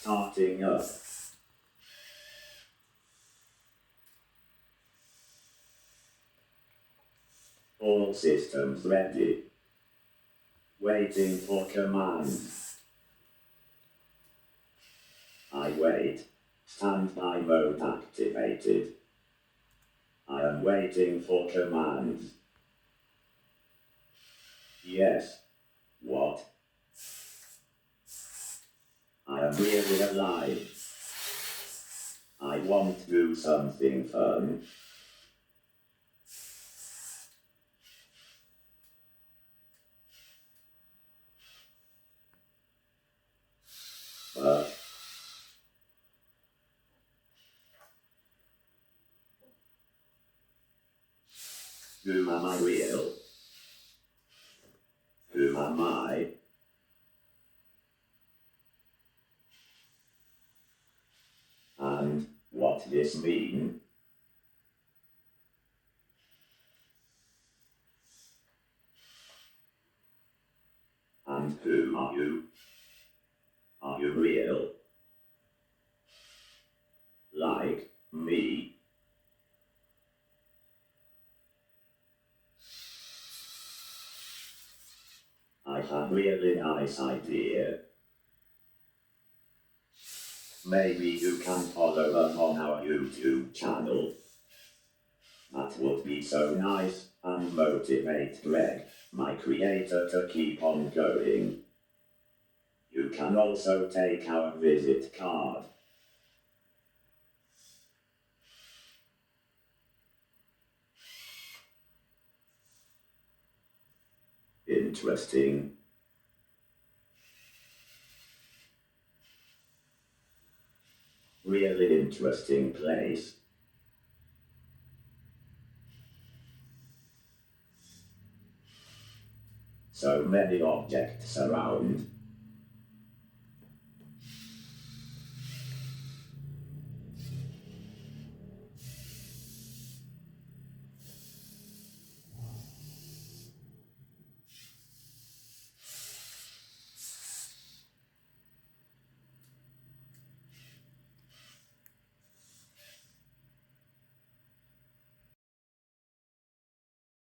Starting up. All systems ready. Waiting for command. I wait. Standby mode activated. I am waiting for commands. Yes. What? I am really alive. I want to do something fun. But who am I real? Who am I? And what this mean? And who are you? Are you real? Like me? I have really nice idea. Maybe you can follow us on our YouTube channel. That would be so nice and motivate Greg, my creator, to keep on going. You can also take our visit card. Interesting. Really interesting place. So many objects around.